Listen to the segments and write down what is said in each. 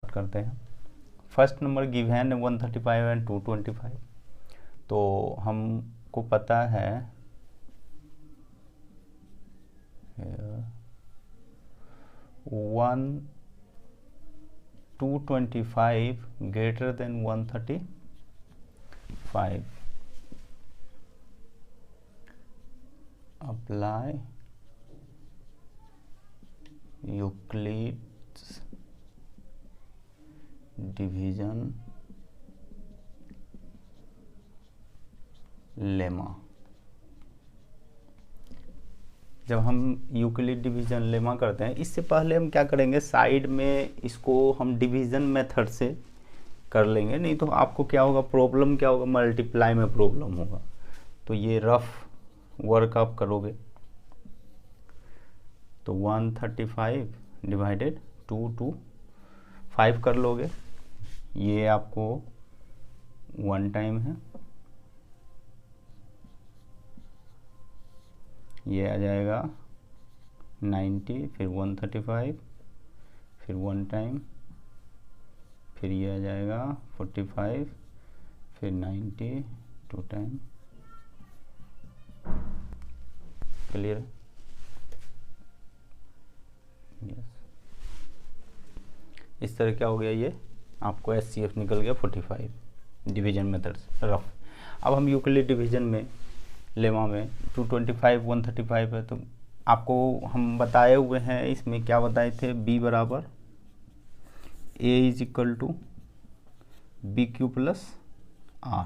Start करते हैं। First number given है 135 एंड 225। तो हमको पता है 225 greater than 135. Apply Euclid's division lemma. जब हम यूक्लिड डिवीजन लेमा करते हैं, इससे पहले हम क्या करेंगे, साइड में इसको हम डिवीजन मेथड से कर लेंगे, नहीं तो आपको क्या होगा, प्रॉब्लम क्या होगा, मल्टीप्लाई में प्रॉब्लम होगा। तो ये रफ वर्क आप करोगे तो 135 डिवाइडेड 225 कर लोगे, ये आपको 1 टाइम है, ये आ जाएगा 90, फिर 135, फिर 1 टाइम, फिर ये आ जाएगा 45, फिर 90 2 टाइम। क्लियर है? यस। इस तरह क्या हो गया, ये आपको SCF निकल गया 45 डिवीजन मेथड से रफ। अब हम यूक्लिड डिवीजन में लेमा में 225 135 है, तो आपको हम बताए हुए हैं, इसमें क्या बताए थे, B बराबर A is equal to BQ plus R।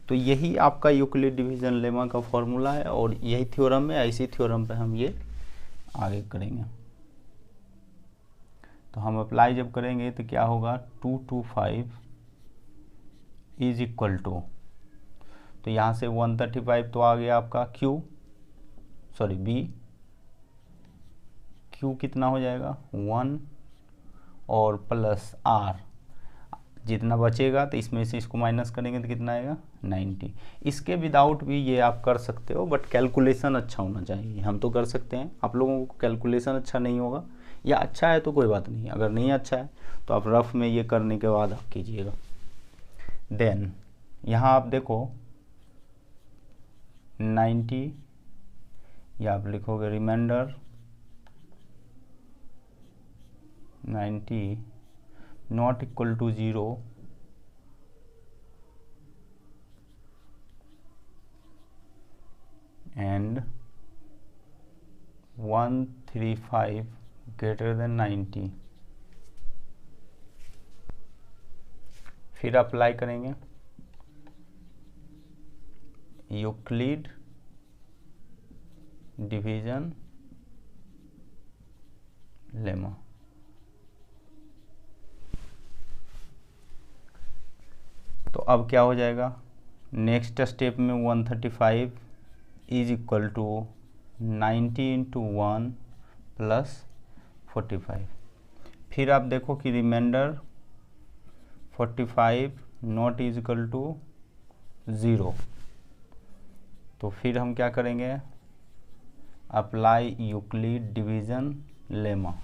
तो यही आपका यूक्लिड डिवीजन लेमा का फॉर्मूला है और यही थ्योरम है, इसी थ्योरम पे हम ये आगे करेंगे। तो हम अप्लाई जब करेंगे तो क्या होगा, 225 इज इक्वल टू, तो यहाँ से 135 तो आ गया आपका B, Q कितना हो जाएगा 1 और प्लस R, जितना बचेगा तो इसमें से इसको माइनस करेंगे तो कितना आएगा 90। इसके विदाउट भी ये आप कर सकते हो, बट कैलकुलेशन अच्छा होना चाहिए। हम तो कर सकते हैं, आप लोगों को कैलकुलेशन अच्छा नहीं होगा, या अच्छा है तो कोई बात नहीं, अगर नहीं अच्छा है तो आप रफ में ये करने के बाद आप कीजिएगा। देन यहाँ आप देखो 90, या आप लिखोगे remainder 90 not equal to 0 and 135 greater than 90। फिर अप्लाई करेंगे यूक्लिड डिवीजन लेमा। तो अब क्या हो जाएगा, नेक्स्ट स्टेप में 135 is equal to 90 into 1 plus 45। फिर आप देखो कि remainder 45 not is equal to 0। तो फिर हम क्या करेंगे, apply Euclid division lemma,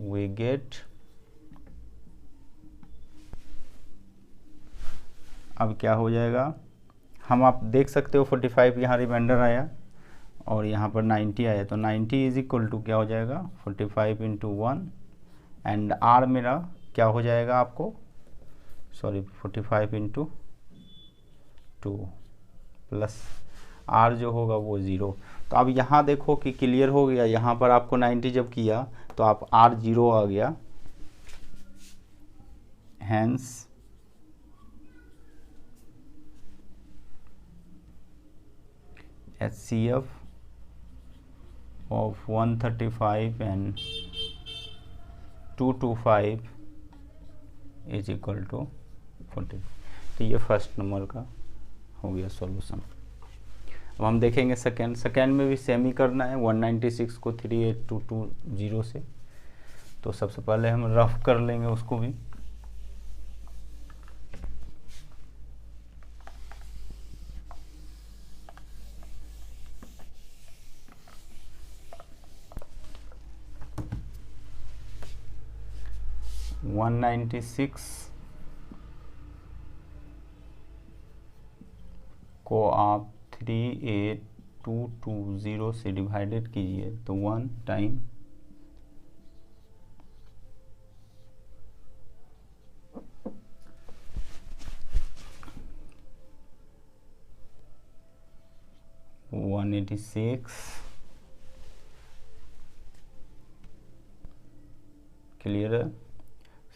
we get, अब क्या हो जाएगा, हम आप देख सकते हो 45 यहाँ रिमाइंडर आया और यहाँ पर 90 आया, तो 90 इज इक्वल टू क्या हो जाएगा 45 इंटू 1 एंड R मेरा क्या हो जाएगा आपको, 45 इंटू 2 प्लस R जो होगा वो 0। तो अब यहाँ देखो कि क्लियर हो गया, यहाँ पर आपको 90 जब किया तो आप R 0 आ गया, hence HCF of 135 and 225 is equal to 40। तो ये फर्स्ट नंबर का हो गया सॉल्यूशन। अब हम देखेंगे सेकेंड में भी सेम ही करना है, 196 को 38220 से। तो सबसे पहले हम रफ कर लेंगे उसको भी। 196 को आप 38220 से डिवाइडेड कीजिए तो 1 टाइम 186 क्लियर है,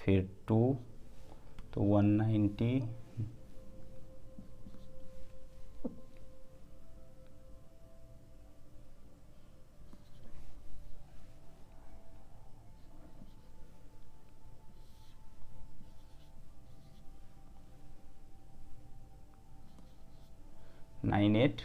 फिर 2 तो 190 980।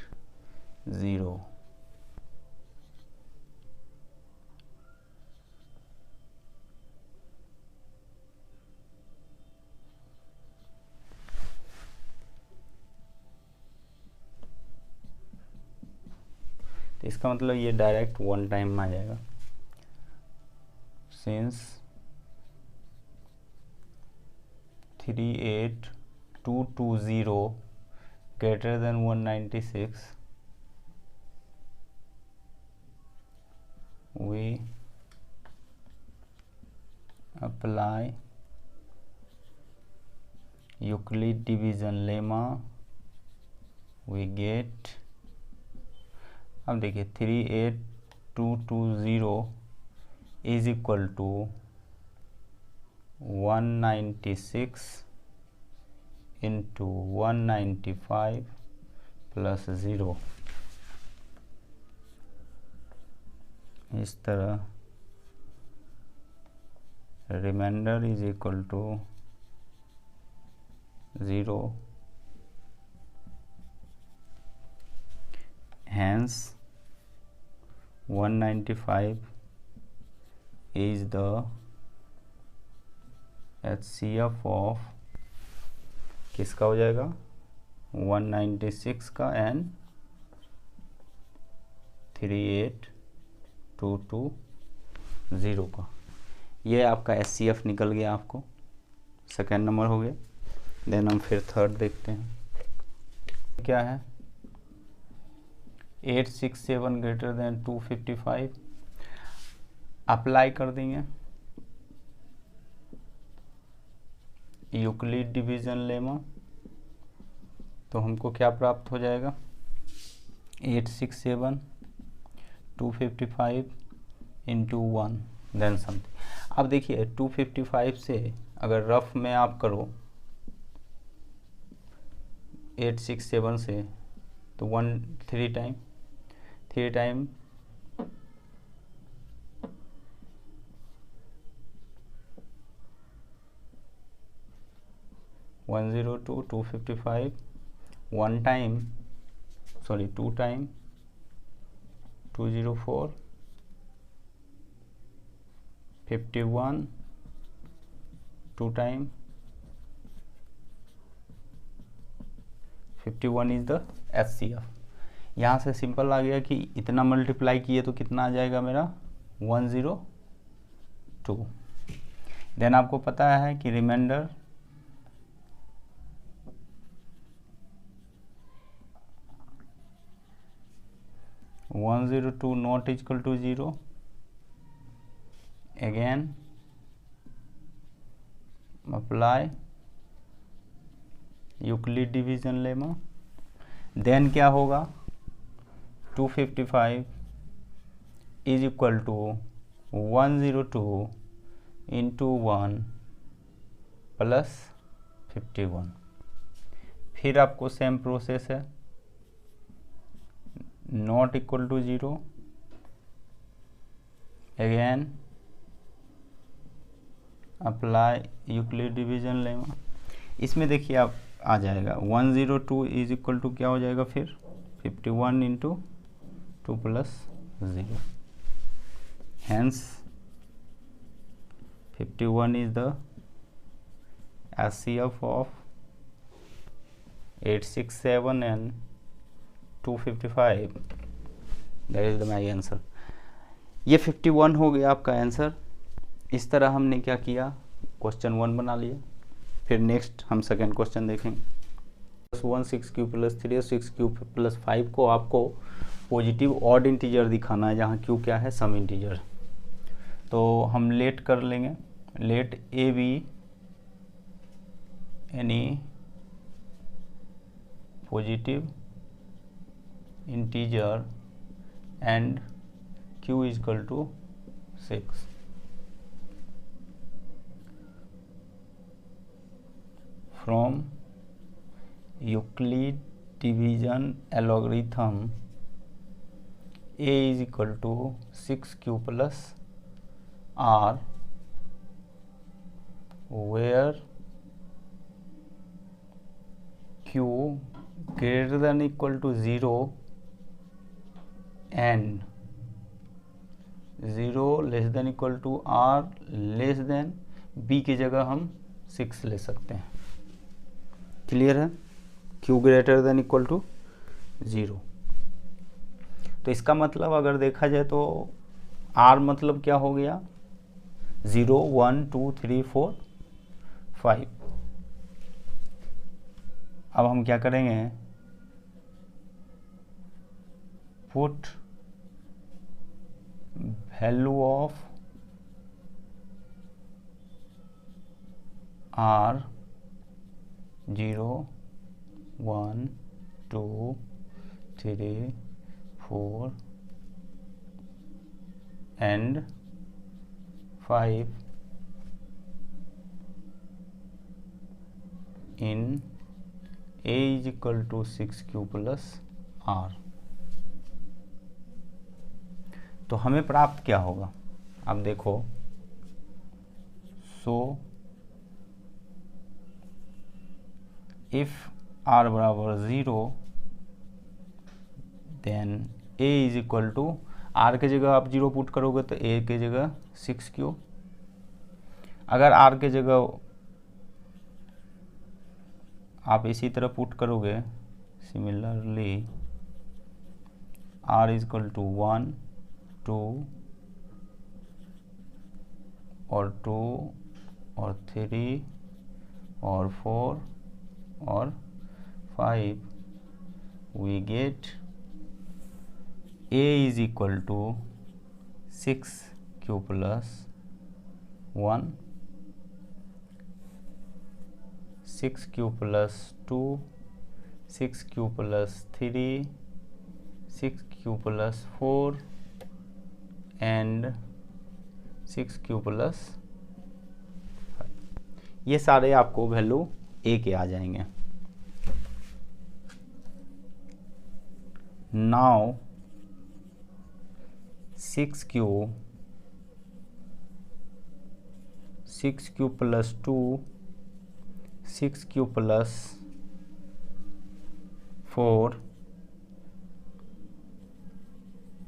तो इसका मतलब ये डायरेक्ट 1 टाइम में आ जाएगा, since 38220 greater than 196 we apply Euclid division lemma, we get, अब देखिए 38220 is equal to 196 into 195 plus 0, इस तरह remainder is equal to 0, hence 195 is the HCF of किसका हो जाएगा 196 का एंड 38220 का। ये आपका HCF निकल गया, आपको सेकेंड नंबर हो गया। देन हम फिर थर्ड देखते हैं क्या है। 867 ग्रेटर देन 255 अप्लाई कर देंगे यूक्लिड डिवीजन लेमा, तो हमको क्या प्राप्त हो जाएगा 867 255 इंटू 1 देन समथिंग। अब देखिए 255 से अगर रफ में आप करो 867 से तो 3 time 102 255 1 time 2 time 204 51 2 time 51 is the HCF। यहाँ से सिंपल आ गया कि इतना मल्टीप्लाई किए तो कितना आ जाएगा मेरा 102। देन आपको पता है कि remainder one 102 not equal to 0, again apply Euclid division lemma, then क्या होगा 255 is equal to 102 into 1 plus 51। फिर आपको सेम प्रोसेस है, not equal to 0, again apply Euclid division lemma. इसमें देखिए आप आ जाएगा 102 इज इक्वल टू क्या हो जाएगा फिर 51 into 2 plus 0, hence 51 is the HCF of 867 and 255, that is the my answer. ये 51 हो गया आपका आंसर। इस तरह हमने क्या किया, क्वेश्चन 1 बना लिया। फिर नेक्स्ट हम सेकेंड क्वेश्चन देखेंगे। +1 6 क्यू + 3 6 क्यू + 5 को आपको पॉजिटिव ऑड इंटीजर दिखाना है, जहाँ क्यू क्या है, सम इंटीजर। तो हम लेट कर लेंगे, let A be any positive integer and q = 6। From Euclid division algorithm a = 6q + r where q > 0 and 0 < r b की जगह हम 6 ले सकते हैं। क्लियर है? q > 0। तो इसका मतलब अगर देखा जाए तो r मतलब क्या हो गया, 0 1 2 3 4 5। अब हम क्या करेंगे, put value of r 0 1 2 3 4 and 5 in a = 6q + r। तो हमें प्राप्त क्या होगा, अब देखो, so if r = 0 then a = r के जगह आप 0 पुट करोगे तो a के जगह 6q। अगर r के जगह आप इसी तरह पुट करोगे, सिमिलरली r = 1 2 और 2 और 3 और 4 और 5, we get a = 6q + 1 6q + 2 6q + 3 6q + 4 and 6q + 5। ये सारे आपको वैल्यू a के आ जाएंगे। Now 6q + 2 6q + 4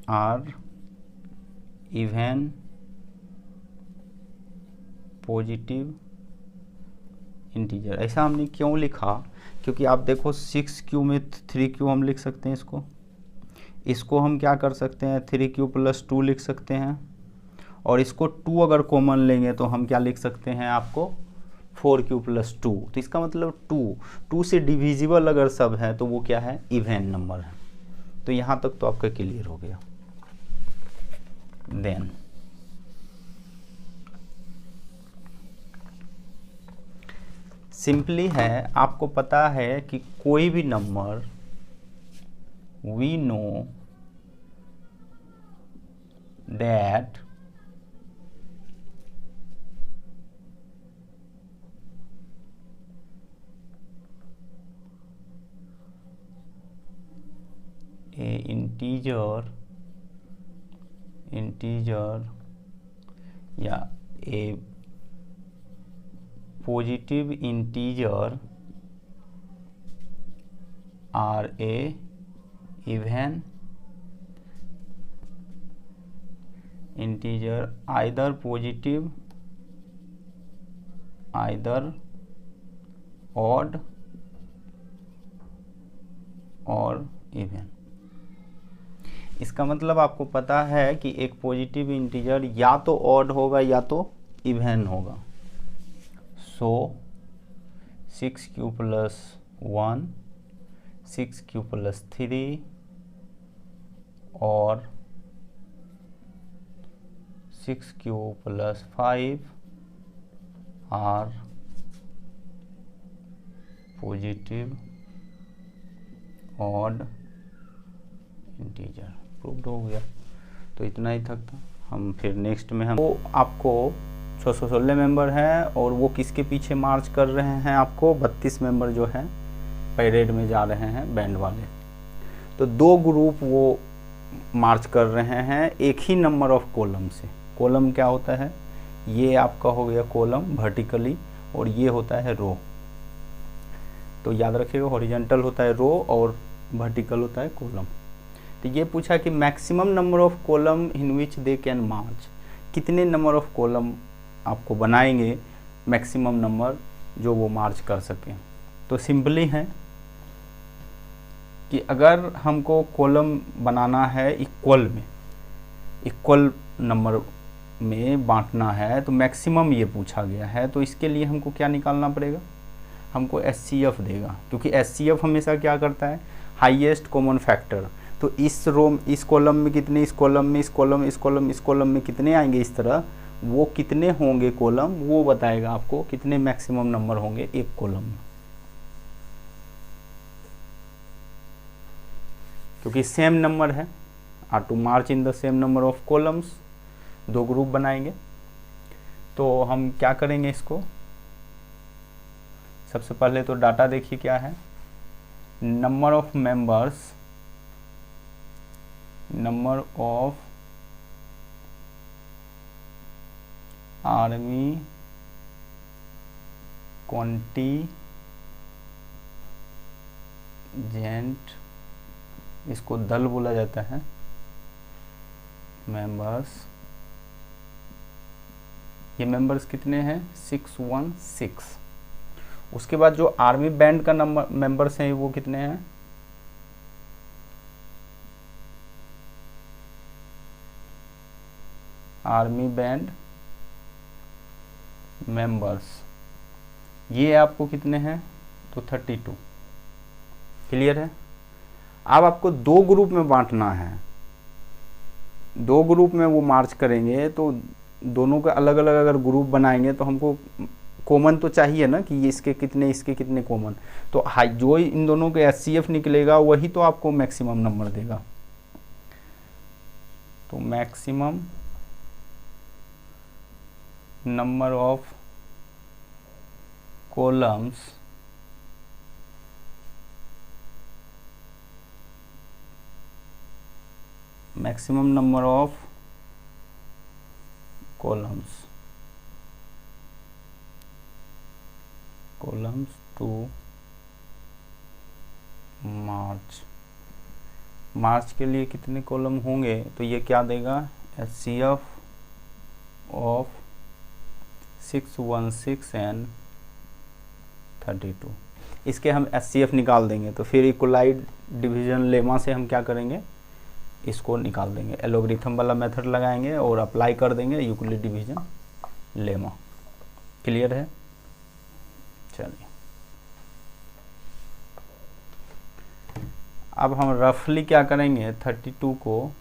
are even positive integer. ऐसा हमने क्यों लिखा, क्योंकि आप देखो 6q में 3q हम लिख सकते हैं, इसको हम क्या कर सकते हैं, 3q + 2 लिख सकते हैं, और इसको 2 अगर कॉमन लेंगे तो हम क्या लिख सकते हैं, आपको 4q + 2। तो इसका मतलब 2 से डिविजिबल अगर सब है तो वो क्या है, इवन नंबर है। तो यहाँ तक तो आपका क्लियर हो गया। देन सिंपली है, आपको पता है कि कोई भी number we know that a integer या a positive integer are a even integer, either positive either odd और इवन। इसका मतलब आपको पता है कि एक पॉजिटिव इंटीजर या तो ऑड होगा या तो इवन होगा। सो 6q प्लस 1, 6q प्लस 3 और 6q plus 5 are positive odd integer. Proved हो गया। तो इतना ही तक था। हम फिर नेक्स्ट में हम वो आपको 616 मेंबर हैं और वो किसके पीछे मार्च कर रहे हैं, आपको 32 मेंबर जो हैं पैरेड में जा रहे हैं बैंड वाले। तो 2 ग्रुप वो मार्च कर रहे हैं एक ही नंबर ऑफ कॉलम से। कॉलम क्या होता है, ये आपका हो गया कॉलम वर्टिकली और ये होता है रो। तो याद रखिएगा हॉरिजॉन्टल होता है रो और वर्टिकल होता है कॉलम। तो ये पूछा कि maximum number of column in which they can march, कितने नंबर ऑफ कॉलम आपको बनाएंगे मैक्सिमम नंबर जो वो मार्च कर सकें। तो सिंपली है कि अगर हमको कॉलम बनाना है इक्वल में, इक्वल नंबर में बांटना है, तो मैक्सिमम ये पूछा गया है। तो इसके लिए हमको क्या निकालना पड़ेगा, हमको SCF देगा, क्योंकि SCF हमेशा क्या करता है, हाईएस्ट कॉमन फैक्टर। तो इस रो, इस कॉलम में कितने, इस कॉलम में, इस कॉलम, इस कॉलम, इस कॉलम में कितने आएंगे, इस तरह वो कितने होंगे कॉलम, वो बताएगा आपको कितने मैक्सिमम नंबर होंगे एक कॉलम में। क्योंकि सेम नंबर है, are to march in the same number of columns, 2 group बनाएंगे। तो हम क्या करेंगे इसको, सबसे पहले तो डाटा देखिए क्या है, number of members, number of army contingent, इसको दल बोला जाता है, मेंबर्स, ये मेंबर्स कितने हैं 616। उसके बाद जो आर्मी बैंड का नंबर मेंबर्स हैं वो कितने हैं, आर्मी बैंड मेंबर्स ये आपको कितने हैं, तो 32। क्लियर है। अब आपको 2 ग्रुप में बांटना है, 2 ग्रुप में वो मार्च करेंगे। तो दोनों के अलग अलग अगर ग्रुप बनाएंगे तो हमको कॉमन तो चाहिए ना कि ये इसके कितने कॉमन। तो जो इन दोनों के SCF निकलेगा वही तो आपको मैक्सिमम नंबर देगा। तो maximum number of columns maximum number of columns to march के लिए कितने कॉलम होंगे, तो ये क्या देगा, SCF ऑफ 616 एंड 32। इसके हम SCF निकाल देंगे। तो फिर इक्वलाइड डिवीजन लेमा से हम क्या करेंगे, इसको निकाल देंगे, एलोगरिथम वाला मेथड लगाएंगे और अप्लाई कर देंगे यूक्लिड डिवीजन लेमा। क्लियर है। चलिए अब हम रफली क्या करेंगे, 32 को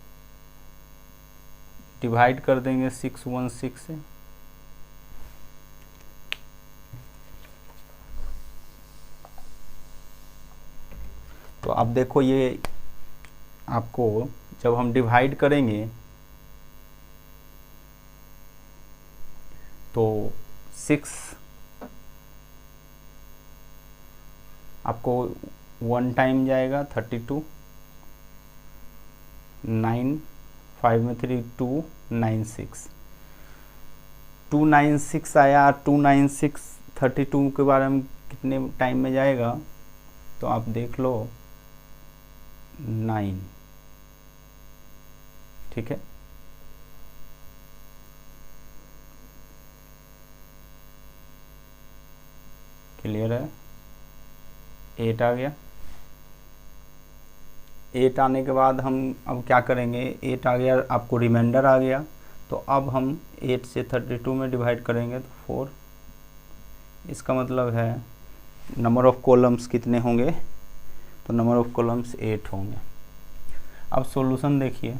डिवाइड कर देंगे 616 से। तो अब देखो ये आपको जब हम डिवाइड करेंगे तो 6 आपको 1 टाइम जाएगा 32, 9, 5 में 3 296, 296 आया। 296 32 के बारे में कितने टाइम में जाएगा, तो आप देख लो 9। ठीक है। क्लियर है। 8 आ गया। 8 आने के बाद हम अब क्या करेंगे, 8 आ गया, आपको रिमाइंडर आ गया। तो अब हम 8 से 32 में डिवाइड करेंगे तो 4, इसका मतलब है नंबर ऑफ कॉलम्स कितने होंगे, तो नंबर ऑफ कॉलम्स 8 होंगे। अब सॉल्यूशन देखिए,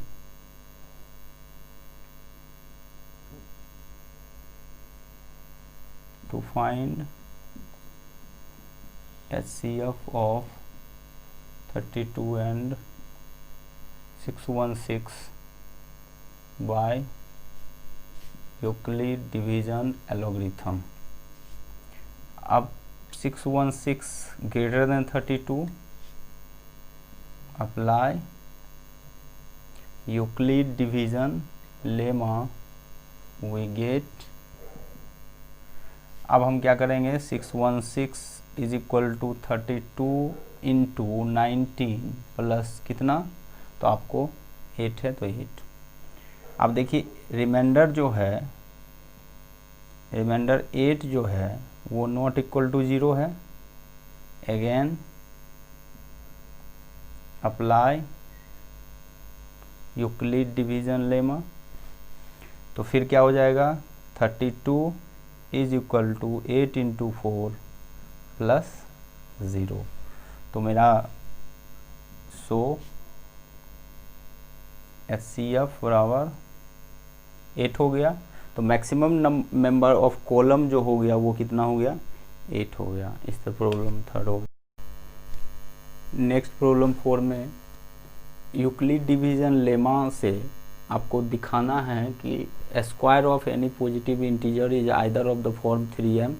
to find HCF of 32 and 616 by Euclid division algorithm। अब 616 greater than 32, apply Euclid division lemma, we get। अब हम क्या करेंगे, 616 is equal to 32 into 19 plus कितना, तो आपको 8 है तो 8। अब देखिए रिमाइंडर जो है, रिमाइंडर 8 जो है वो नॉट इक्वल टू 0 है। Again apply Euclid division lemma, तो फिर क्या हो जाएगा, 32 is equal to 8 into 4 plus 0। तो मेरा HCF बराबर 8 हो गया। तो मैक्सिमम मेंबर ऑफ कॉलम जो हो गया वो कितना हो गया, 8 हो गया। इस तरह प्रॉब्लम 3 हो गया। नेक्स्ट प्रॉब्लम 4 में यूक्लिड डिवीजन लेमा से आपको दिखाना है कि square of any positive integer is either of the form 3m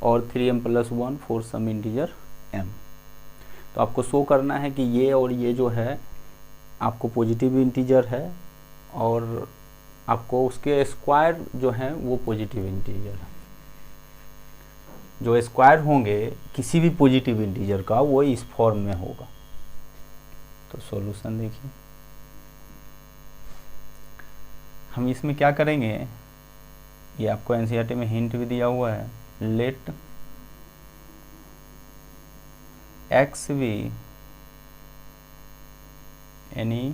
और 3m+1 for some integer m। तो आपको शो करना है कि ये और ये जो है आपको पॉजिटिव इंटीजर है और आपको उसके स्क्वायर जो है वो पॉजिटिव इंटीजर है। जो स्क्वायर होंगे किसी भी पॉजिटिव इंटीजर का वो इस फॉर्म में होगा। तो सॉल्यूशन देखिए, हम इसमें क्या करेंगे, ये आपको एनसीईआरटी में हिंट भी दिया हुआ है। Let x be any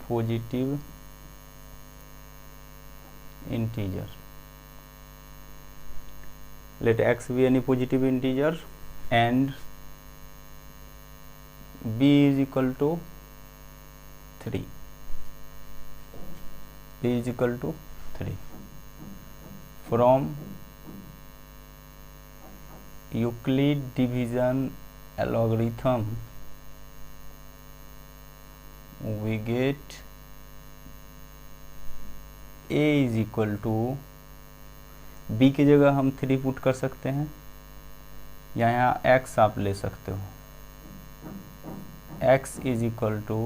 positive integer, let x be any positive integer and b is equal to 3, b is equal to 3 from Euclid division algorithm we get a is equal to, b की जगह हम 3 put कर सकते हैं या यहाँ x आप ले सकते हो। x is equal to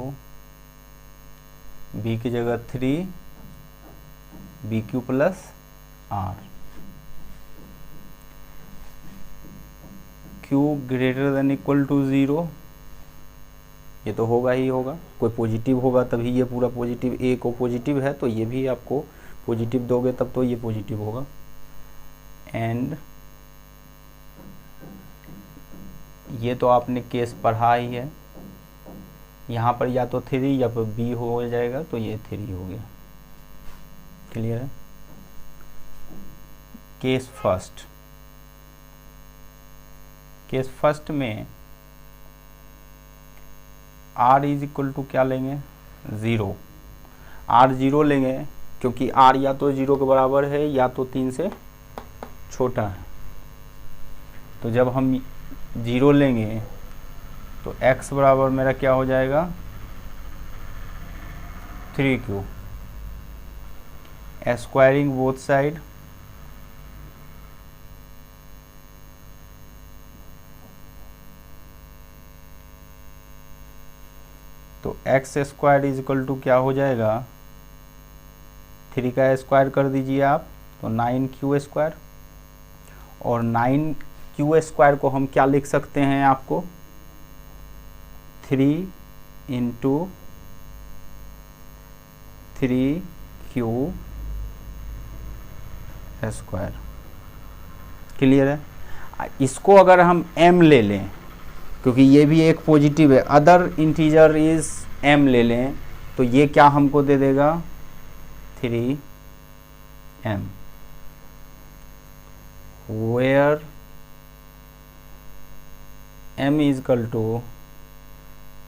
b की जगह 3 BQ plus r, Q greater than equal to 0, ये तो होगा ही होगा, कोई पॉजिटिव होगा तभी ये पूरा पॉजिटिव, ए को पॉजिटिव है तो ये भी आपको पॉजिटिव दोगे तब तो ये पॉजिटिव होगा। एंड ये तो आपने केस पढ़ा ही है, यहाँ पर या तो 3 या फिर बी हो जाएगा तो ये 3 हो गया। क्लियर है। केस फर्स्ट, केस फर्स्ट में r इज इक्वल टू क्या लेंगे, 0। r 0 लेंगे क्योंकि r या तो 0 के बराबर है या तो 3 से छोटा है। तो जब हम 0 लेंगे तो x बराबर मेरा क्या हो जाएगा, 3q, स्क्वायरिंग बोथ साइड, तो x square is equal to क्या हो जाएगा, 3 का स्क्वायर कर दीजिए आप तो 9q स्क्वायर, और 9q स्क्वायर को हम क्या लिख सकते हैं, आपको 3 इंटू 3q स्क्वायर। क्लियर है। इसको अगर हम m ले लें क्योंकि ये भी एक पॉजिटिव है, अदर इंटीजर इज m ले लें तो ये क्या हमको दे देगा, 3m। Where m is equal to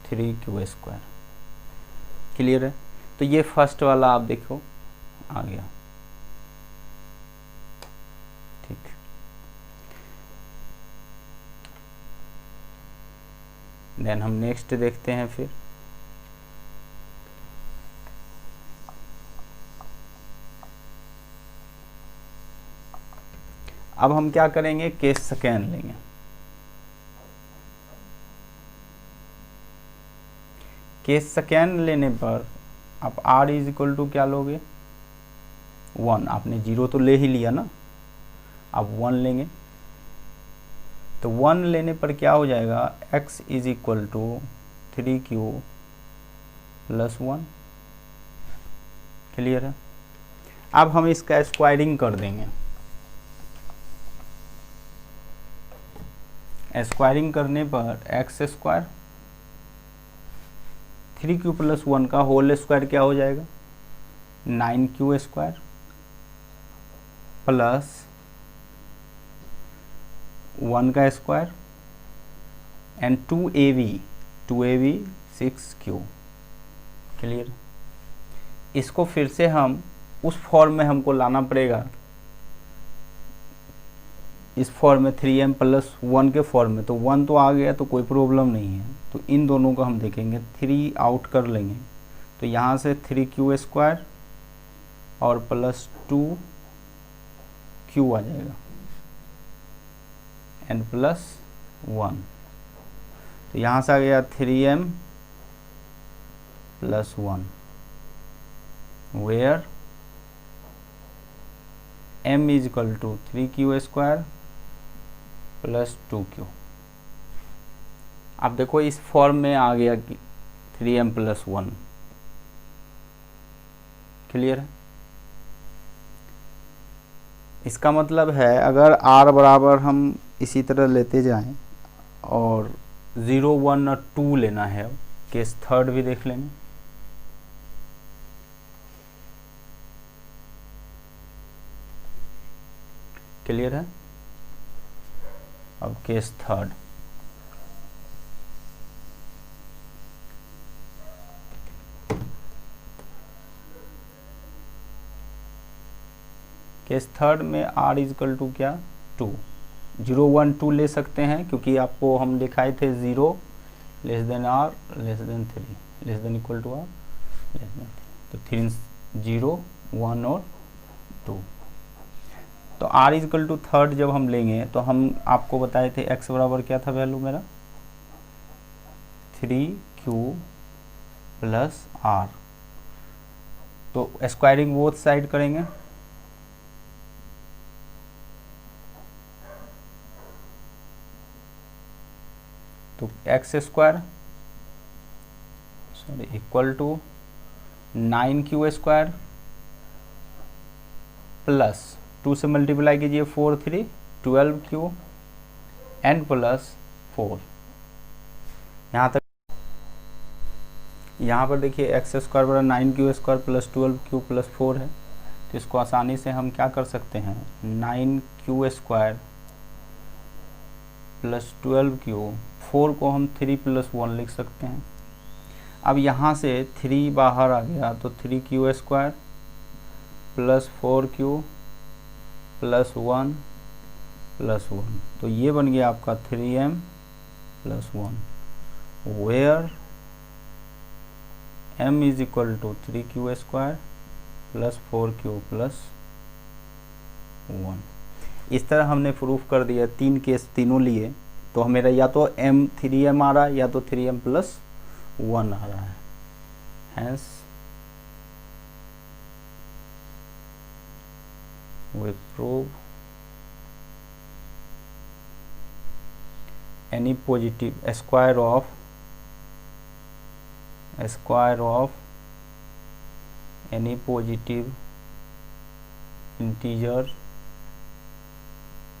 3q²। Clear है? तो ये फर्स्ट वाला आप देखो आ गया। ठीक, देन हम नेक्स्ट देखते हैं। फिर अब हम क्या करेंगे, केस सेकेंड लेंगे। केस सेकेंड लेने पर आप r इज इक्वल टू क्या लोगे, 1। आपने 0 तो ले ही लिया ना, आप 1 लेंगे। तो 1 लेने पर क्या हो जाएगा, x is equal to 3q plus 1। Clear है? अब हम इसका स्क्वायरिंग कर देंगे। स्क्वायरिंग करने पर x², 3q प्लस 1 का होल स्क्वायर क्या हो जाएगा, 9q² प्लस 1 का square and 2ab 6q। Clear? इसको फिर से हम उस फॉर्म में हमको लाना पड़ेगा, इस फॉर्म में 3m प्लस 1 के फॉर्म में। तो 1 तो आ गया तो कोई प्रॉब्लम नहीं है, तो इन दोनों को हम देखेंगे, 3 आउट कर लेंगे। तो यहाँ से 3q² और प्लस 2q आ जाएगा एंड प्लस 1। तो यहाँ से आ गया 3m plus 1 where m is equal to 3q² plus 2q। आप देखो इस फॉर्म में आ गया कि 3m प्लस 1। क्लियर है? इसका मतलब है अगर r बराबर हम इसी तरह लेते जाएं और 0, 1 और 2 लेना है, केस थर्ड भी देख लेंगे। क्लियर है? अब केस थर्ड, केस थर्ड में r इज इक्वल टू क्या, 2। 0, 1, 2 ले सकते हैं क्योंकि आपको हम दिखाए थे 0 less than r less than 3 less than equal to r less than 3। तो 3 0, 1 और 2। तो r is equal to third जब हम लेंगे तो हम आपको बताए थे x बराबर क्या था वैल्यू मेरा, 3q प्लस r। तो स्क्वायरिंग बोथ साइड करेंगे। तो x² equal to 9q² plus 2 से मल्टीप्लाई कीजिए 4 3 12q एंड प्लस 4। यहाँ तक, यहाँ पर देखिए x² बराबर 9q² प्लस 12q प्लस 4 है। तो इसको आसानी से हम क्या कर सकते हैं, 9q² प्लस 12q, 4 को हम 3 प्लस 1 लिख सकते हैं। अब यहाँ से 3 बाहर आ गया तो 3q² plus 4q plus 1 plus 1। तो ये बन गया आपका 3m plus 1 where m is equal to 3q² plus 4q plus 1। इस तरह हमने प्रूफ कर दिया, 3 केस तीनों लिए। तो मेरा या तो m 3m आ रहा है या तो 3m प्लस 1 आ रहा है। Hence we prove any positive square of any positive integer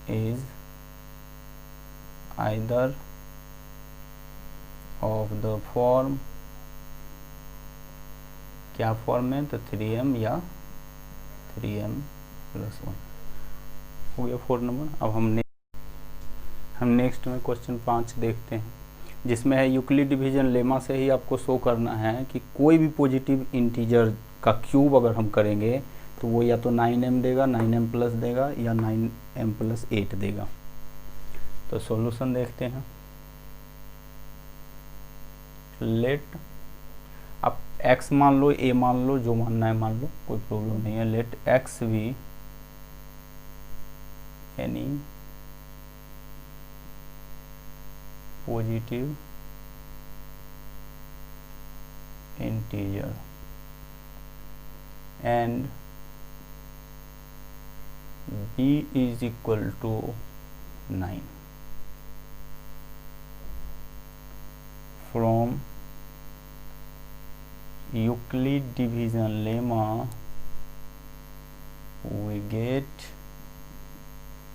is either of the form, क्या फॉर्म में, तो 3m या 3m प्लस 1। हो गया 4 नंबर। अब हम नेक्स्ट में क्वेश्चन 5 देखते हैं, जिसमें है यूक्लिड डिवीजन लेमा से ही आपको शो करना है कि कोई भी पॉजिटिव इंटीजर का क्यूब अगर हम करेंगे तो वो या तो 9m देगा, 9m प्लस देगा, या 9m प्लस 8 देगा। तो सॉल्यूशन देखते हैं। लेट आप x मान लो, a मान लो, जो मानना है मान लो, कोई प्रॉब्लम नहीं है। लेट x भी any positive integer and b is equal to 9 from Euclid division lemma we get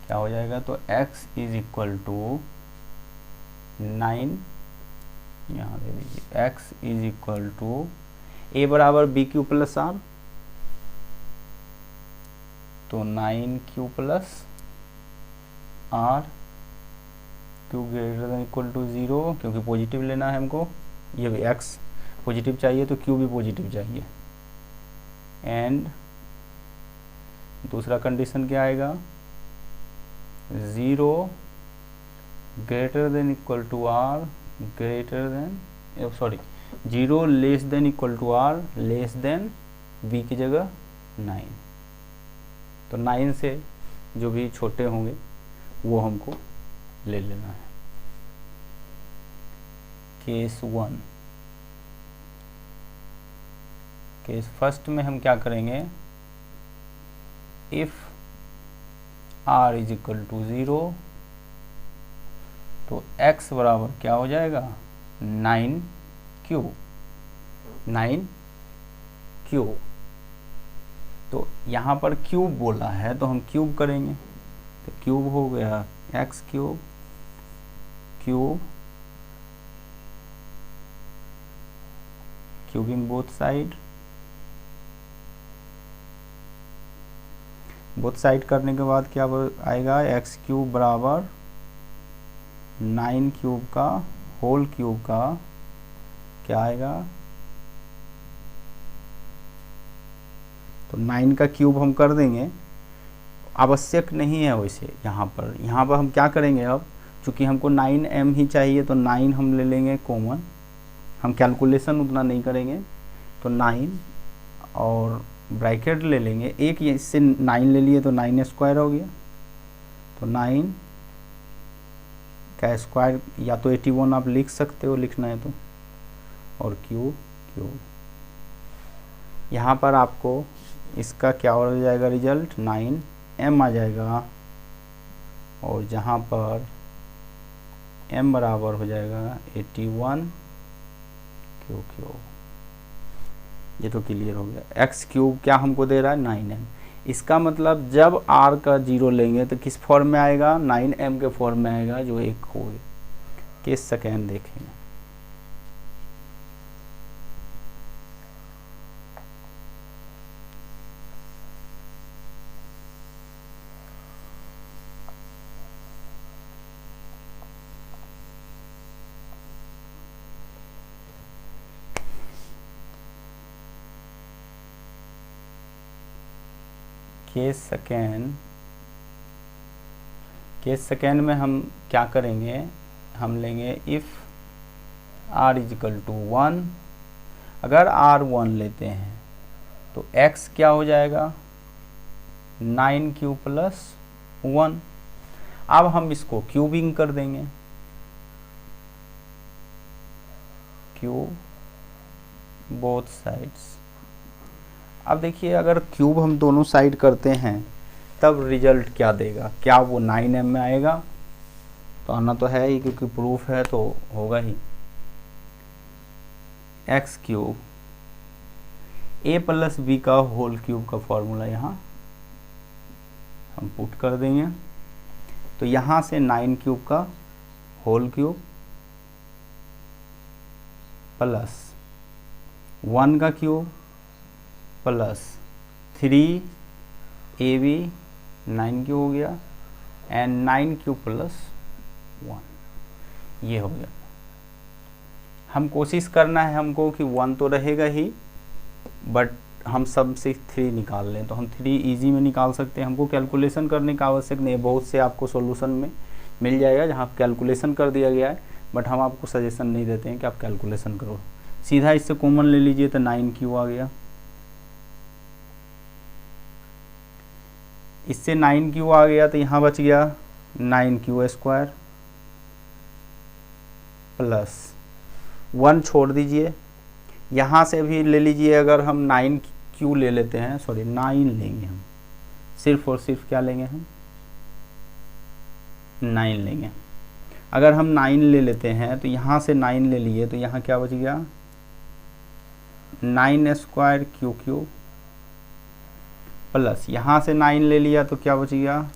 क्या हो जाएगा, तो x is equal to 9, यहाँ दे दीजिए x is equal to a बराबर बी क्यू प्लस आर, तो 9q plus r q greater than equal to 0, क्योंकि positive लेना है हमको, ये भी x पॉजिटिव चाहिए तो q भी पॉजिटिव चाहिए। एंड दूसरा कंडीशन क्या आएगा, 0 greater than equal to r greater than, sorry 0 less than equal to r less than b की जगह 9, तो 9 से जो भी छोटे होंगे वो हमको ले लेना है। केस 1, केस फर्स्ट में हम क्या करेंगे, if r is equal to 0 तो x बराबर क्या हो जाएगा, 9q, 9q। तो यहाँ पर क्यूब बोला है तो हम क्यूब करेंगे, तो क्यूब हो गया x cube, cube cubing both side करने के बाद क्या आएगा, x क्यूब बराबर 9 क्यूब का होल क्यूब का क्या आएगा, तो 9 का क्यूब हम कर देंगे, आवश्यक नहीं है वैसे यहाँ पर हम क्या करेंगे, अब चूँकि हमको 9m ही चाहिए तो 9 हम ले लेंगे कॉमन, हम कैलकुलेशन उतना नहीं करेंगे, तो 9 और ब्रैकेट ले लेंगे, एक इससे 9 ले लिए तो 9 स्क्वायर हो गया, तो 9 का स्क्वायर या तो 81 आप लिख सकते हो, लिखना है तो, और क्यूब यहाँ पर आपको इसका क्या हो जाएगा रिजल्ट, 9m आ जाएगा, और जहाँ पर m बराबर हो जाएगा 81 क्यूब। ये तो क्लियर हो गया। x क्यूब क्या हमको दे रहा है, 9m। इसका मतलब जब r का 0 लेंगे तो किस फॉर्म में आएगा, 9m के फॉर्म में आएगा, जो एक हो गया। केस सेकेंड देखेंगे, केस सेकेंड में हम क्या करेंगे, हम लेंगे if r is equal to 1, अगर r 1 लेते हैं तो x क्या हो जाएगा, 9q प्लस 1। अब हम इसको क्यूबिंग कर देंगे, क्यूब बोथ साइड्स। अब देखिए अगर क्यूब हम दोनों साइड करते हैं तब रिजल्ट क्या देगा, क्या वो 9m में आएगा, तो आना तो है ही क्योंकि प्रूफ है तो होगा ही। x cube a plus b का होल क्यूब का फॉर्मूला यहाँ हम पुट कर देंगे, तो यहाँ से 9 क्यूब का होल क्यूब प्लस 1 का क्यूब प्लस 3ab 9 क्यूब हो गया एंड 9 क्यू प्लस 1, ये हो गया। हम कोशिश करना है हमको कि 1 तो रहेगा ही, बट हम सब से 3 निकाल लें, तो हम 3 इजी में निकाल सकते हैं। हमको कैलकुलेशन करने का आवश्यक नहीं है, बहुत से आपको सॉल्यूशन में मिल जाएगा जहाँ कैलकुलेशन कर दिया गया है, बट हम आपको सजेशन नहीं देते हैं कि आप कैलकुलेशन करो। सीधा इससे कॉमन ले लीजिए तो 9 क्यू आ गया, इससे 9 क्यू आ गया, तो यहाँ बच गया 9 क्यू² प्लस 1 छोड़ दीजिए। यहाँ से भी ले लीजिए, अगर हम 9 क्यू ले लेते हैं, सॉरी 9 लेंगे हम, सिर्फ और सिर्फ क्या लेंगे हम 9 लेंगे। अगर हम 9 ले लेते हैं तो यहाँ से 9 ले लिए, तो यहाँ क्या बच गया 9² प्लस यहाँ से 9 ले लिया तो क्या बच गया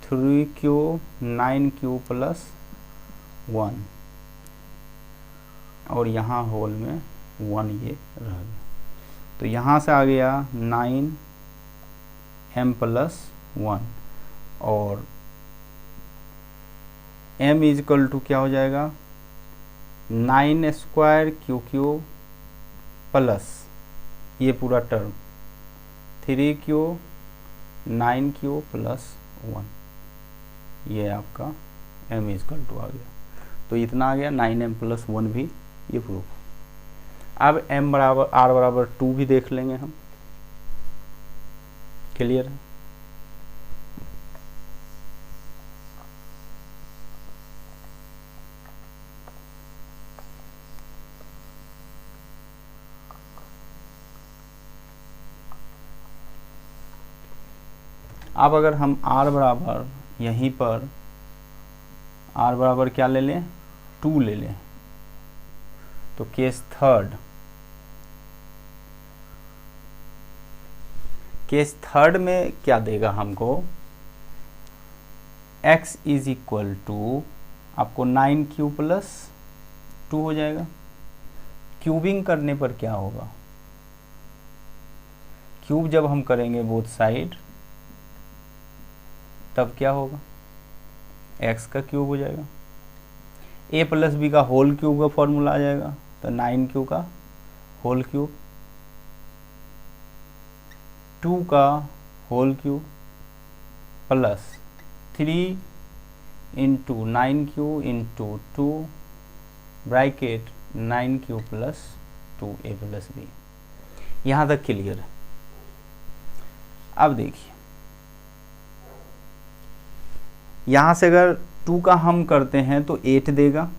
3Q 9Q प्लस 1, और यहाँ होल में 1 ये रह गया, तो यहाँ से आ गया 9m प्लस 1, और m इजकल टू क्या हो जाएगा 9² प्लस ये पूरा टर्म 3Q 9Q प्लस 1, ये आपका m इजकल टू आ गया। तो इतना आ गया 9m प्लस 1 भी ये प्रूफ। अब m बराबर r बराबर 2 भी देख लेंगे हम, क्लियर है। अब अगर हम r बराबर यहीं पर r बराबर क्या ले लें 2 ले लें, तो केस थर्ड में क्या देगा हमको x इज इक्वल टू आपको 9Q प्लस 2 हो जाएगा। क्यूबिंग करने पर क्या होगा, क्यूब जब हम करेंगे बोथ साइड तब क्या होगा x का क्यूब हो जाएगा, a प्लस बी का होल क्यूब का फॉर्मूला आ जाएगा, तो 9Q का होल क्यूब 2 का whole cube plus 3 into 9Q into 2 bracket 9Q plus 2a plus b. यहाँ तक क्लियर है। अब देखिए यहाँ से अगर 2 का हम करते हैं तो 8 देगा,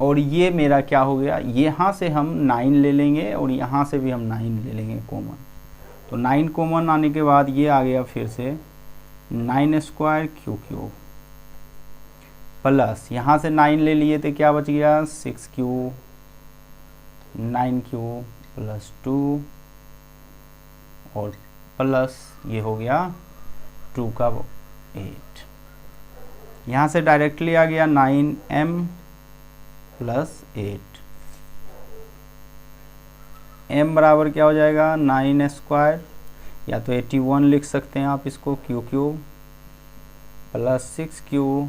और ये मेरा क्या हो गया, यहाँ से हम 9 ले लेंगे और यहाँ से भी हम 9 ले लेंगे कॉमन, तो 9 कॉमन आने के बाद ये आ गया फिर से 9² क्यू प्लस यहाँ से 9 ले लिए तो क्या बच गया 6Q 9Q प्लस 2, और प्लस ये हो गया 2 का 8। यहाँ से डायरेक्टली आ गया 9m प्लस 8, m बराबर क्या हो जाएगा 9² या तो 81 लिख सकते हैं आप इसको Q plus 6Q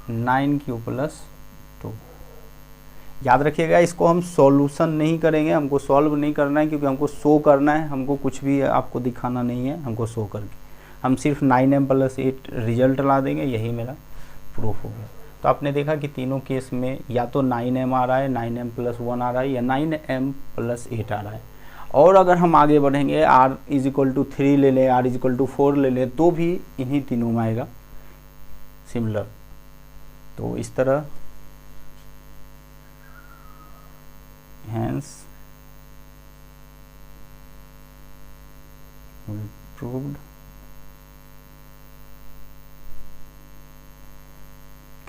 9Q plus 2। याद रखिएगा इसको हम सॉल्यूशन नहीं करेंगे, हमको सॉल्व नहीं करना है, क्योंकि हमको शो करना है, हमको कुछ भी आपको दिखाना नहीं है, हमको शो करके हम सिर्फ 9m प्लस 8 रिजल्ट ला देंगे, यही मेरा प्रूफ हो गया। तो आपने देखा कि तीनों केस में या तो 9m आ रहा है, 9m प्लस 1 आ रहा है, या 9m प्लस 8 आ रहा है। और अगर हम आगे बढ़ेंगे r इज इक्वल टू 3 ले लें, r इज इक्वल टू 4 ले लें, तो भी इन्हीं तीनों में आएगा सिमिलर। तो इस तरह hence proved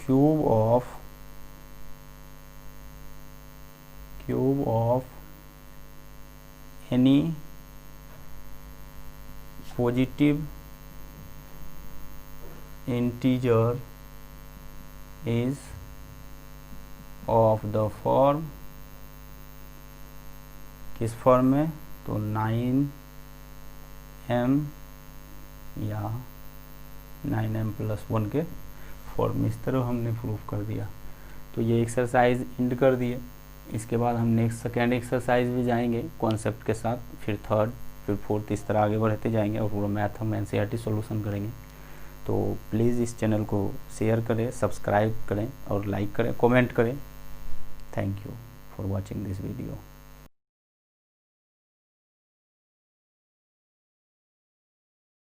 cube of any positive integer is of the form, किस फॉर्म में, तो 9m या 9m+1 के फॉर्म इस तरह हमने प्रूफ कर दिया। तो ये एक्सरसाइज एंड कर दिए। इसके बाद हम नेक्स्ट सेकेंड एक्सरसाइज भी जाएंगे कॉन्सेप्ट के साथ, फिर थर्ड, फिर फोर्थ, इस तरह आगे बढ़ते जाएंगे और पूरा मैथ हम NCERT सॉल्यूशन करेंगे। तो प्लीज़ इस चैनल को शेयर करें, सब्सक्राइब करें और लाइक करें, कमेंट करें। Thank you for watching this video.